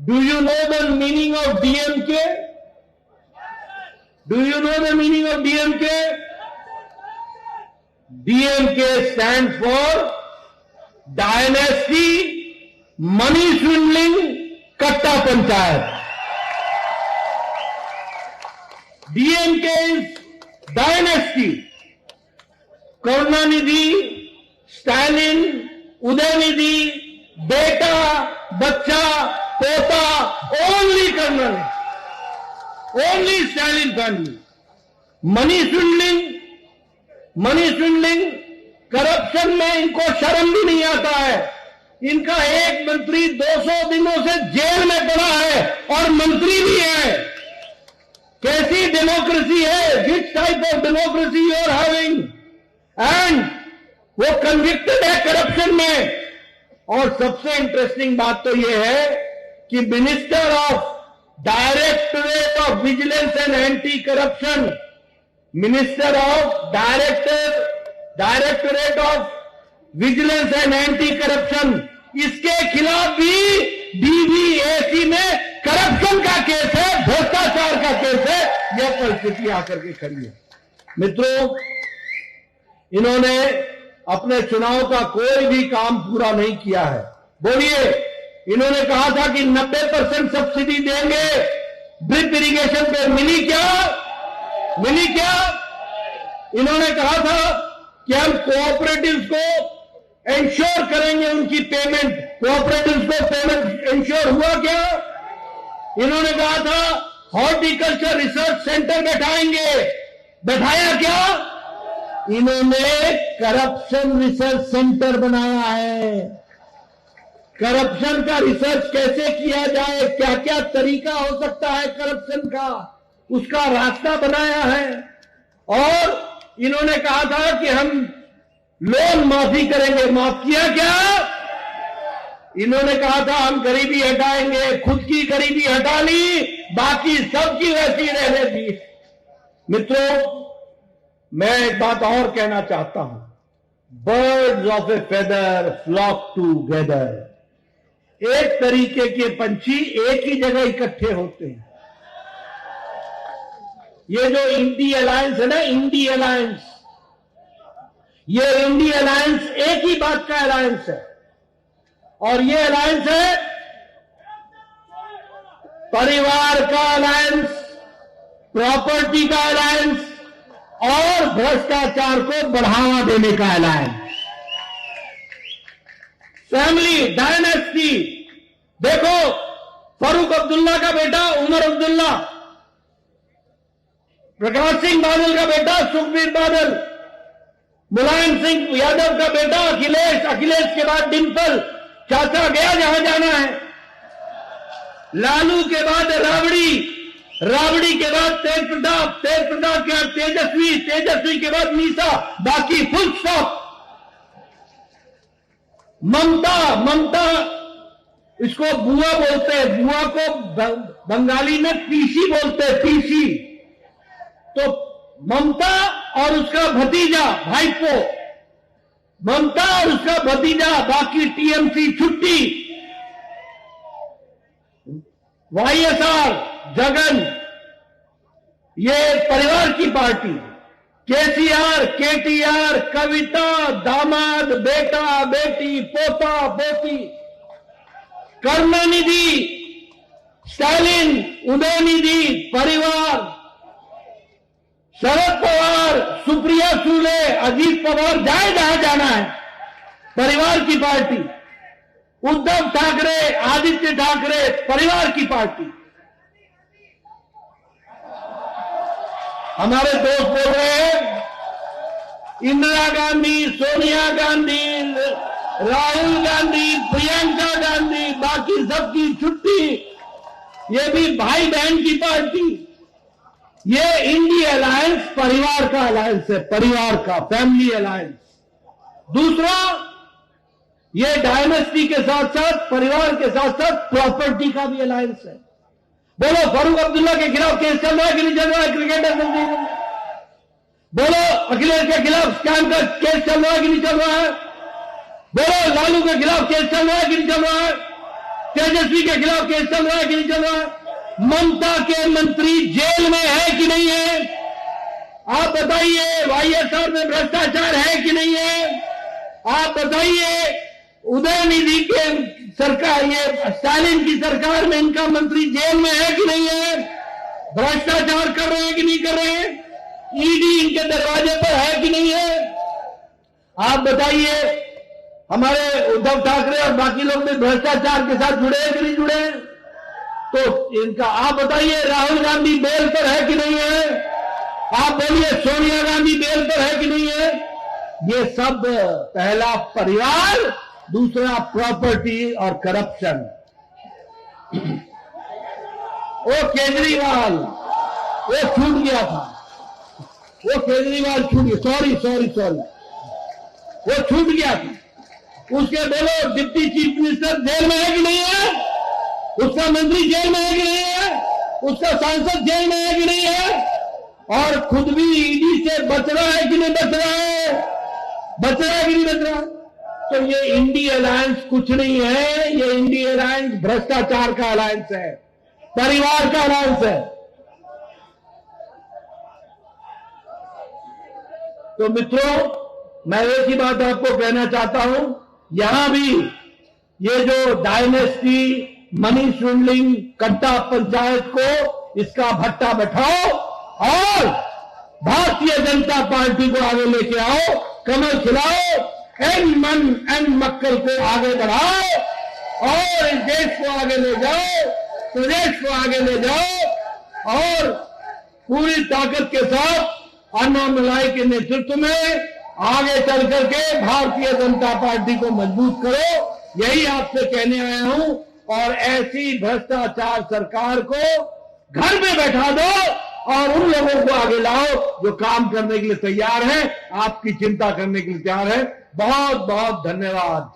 Do you know the meaning of DMK? Do you know the meaning of DMK? DMK stands for Dynasty, Money Swindling, Katta Panchayat. DMK is dynasty. Karunanidhi, Stalin, Udayanidhi, beta, bachcha, pota, only Karunanidhi. Only Stalin family. Money swindling, corruption में इनको शर्म भी नहीं आता है। इनका एक मंत्री 200 दिनों से जेल में पड़ा है और मंत्री भी है। कैसी डेमोक्रेसी है? Which type of democracy you are having? And वो कन्विक्टेड है करप्शन में। और सबसे इंटरेस्टिंग बात तो यह है कि minister of directorate of vigilance and anti corruption, minister of directorate of vigilance and anti corruption, इसके खिलाफ भी डीवीएसी में करप्शन का केस है, भ्रष्टाचार का केस है। यह परिस्थिति आकर के खड़ी है। मित्रों, इन्होंने अपने चुनाव का कोई भी काम पूरा नहीं किया है। बोलिए, इन्होंने कहा था कि 90% सब्सिडी देंगे ड्रिप इरिगेशन पे, मिली क्या? मिली क्या? इन्होंने कहा था कि हम कोऑपरेटिव्स को इंश्योर करेंगे उनकी पेमेंट, कोऑपरेटिव्स को पेमेंट इंश्योर हुआ क्या? इन्होंने कहा था हॉर्टिकल्चर रिसर्च सेंटर बैठाएंगे, बैठाया क्या? इन्होंने करप्शन रिसर्च सेंटर बनाया है। करप्शन का रिसर्च कैसे किया जाए, क्या क्या तरीका हो सकता है करप्शन का, उसका रास्ता बनाया है। और इन्होंने कहा था कि हम लोन माफी करेंगे, माफ किया क्या? इन्होंने कहा था हम गरीबी हटाएंगे, खुद की गरीबी हटा ली, बाकी सबकी वैसी रहने दी। मित्रों, मैं एक बात और कहना चाहता हूं, birds of a feather flock together. एक तरीके के पंछी एक ही जगह इकट्ठे होते हैं। ये जो इंडी अलायंस है ना, इंडी अलायंस, ये इंडी अलायंस एक ही बात का अलायंस है। और ये अलायंस है परिवार का अलायंस, प्रॉपर्टी का अलायंस और भ्रष्टाचार को बढ़ावा देने का अलायंस। Family dynasty. देखो, फारूक अब्दुल्ला का बेटा उमर अब्दुल्ला, प्रकाश सिंह बादल का बेटा सुखबीर बादल, मुलायम सिंह यादव का बेटा अखिलेश, अखिलेश के बाद डिंपल, चाचा गया जहां जाना है, लालू के बाद राबड़ी, राबड़ी के बाद तेज प्रताप, तेज प्रताप के बाद तेजस्वी, तेजस्वी के बाद मीसा, बाकी फुल स्टॉप। ममता, ममता इसको बुआ बोलते हैं, बुआ को बंगाली में पीसी बोलते हैं, पीसी। तो ममता और उसका भतीजा भाईपो, ममता और उसका भतीजा, बाकी टीएमसी छुट्टी, वाईएसआर जगन, ये परिवार की पार्टी, केसीआर, केटीआर, कविता, दामाद, बेटा, बेटी, पोता, पोती, करुणानिधि, स्टालिन, उदयनिधि, परिवार, शरद पवार, सुप्रिया सुले, अजीत पवार, जाए जहां जाना है, परिवार की पार्टी, उद्धव ठाकरे, आदित्य ठाकरे, परिवार की पार्टी। हमारे दोस्त बोल रहे हैं इंदिरा गांधी, सोनिया गांधी, राहुल गांधी, प्रियंका गांधी, बाकी सबकी छुट्टी, ये भी भाई बहन की पार्टी। ये इंडी अलायंस परिवार का अलायंस है, परिवार का, फैमिली अलायंस। दूसरा, ये डायनेस्टी के साथ साथ, परिवार के साथ साथ प्रॉपर्टी का भी अलायंस है। बोलो, फारूक अब्दुल्ला के खिलाफ केस चल रहा है कि नहीं चल रहा है? क्रिकेटर संजीव, बोलो, अखिलेश के खिलाफ स्कैम का केस चल रहा है कि नहीं चल रहा है? बोलो, लालू के खिलाफ केस चल रहा है कि नहीं चल रहा है? तेजस्वी के खिलाफ केस चल रहा है कि नहीं चल रहा है? ममता के मंत्री जेल में है कि नहीं है? आप बताइए, वाईएसआर में भ्रष्टाचार है कि नहीं है? आप बताइए, उदयनिधि के सरकार, ये स्टालिन की सरकार में इनका मंत्री जेल में है कि नहीं है? भ्रष्टाचार कर रहे हैं कि नहीं कर रहे हैं? ईडी इनके दरवाजे पर है कि नहीं है? आप बताइए, हमारे उद्धव ठाकरे और बाकी लोग भी भ्रष्टाचार के साथ जुड़े हैं कि नहीं जुड़े हैं? तो इनका आप बताइए, राहुल गांधी बेल पर है कि नहीं है? आप बोलिए, सोनिया गांधी बेल पर है कि नहीं है? ये सब, पहला परिवार, दूसरा प्रॉपर्टी और करप्शन। वो केजरीवाल, वो छूट गया था, वो केजरीवाल छूट गया, सॉरी, वो छूट गया था। उसके बोलो, डिप्टी चीफ मिनिस्टर जेल में है कि नहीं है? उसका मंत्री जेल में है कि नहीं है? उसका सांसद जेल में है कि नहीं है? और खुद भी ईडी से बच रहा है कि नहीं बच रहा है? बच रहा है कि नहीं बच रहा है? तो ये इंडी अलायंस कुछ नहीं है, ये इंडी अलायंस भ्रष्टाचार का अलायंस है, परिवार का अलायंस है। तो मित्रों, मैं एक ही बात आपको कहना चाहता हूं, यहां भी ये जो डायनेस्टी, मनी स्विंडलिंग, कट्टा पंचायत को, इसका भट्टा बैठाओ और भारतीय जनता पार्टी को आगे लेके आओ, कमल खिलाओ, एन मन एन मक्कल को आगे बढ़ाओ और इस देश को आगे ले जाओ, प्रदेश को आगे ले जाओ और पूरी ताकत के साथ अन्नामलाई के नेतृत्व में आगे चल करके भारतीय जनता पार्टी को मजबूत करो। यही आपसे कहने आया हूं। और ऐसी भ्रष्टाचार सरकार को घर में बैठा दो और उन लोगों को आगे लाओ जो काम करने के लिए तैयार हैं, आपकी चिंता करने के लिए तैयार है। बहुत बहुत धन्यवाद।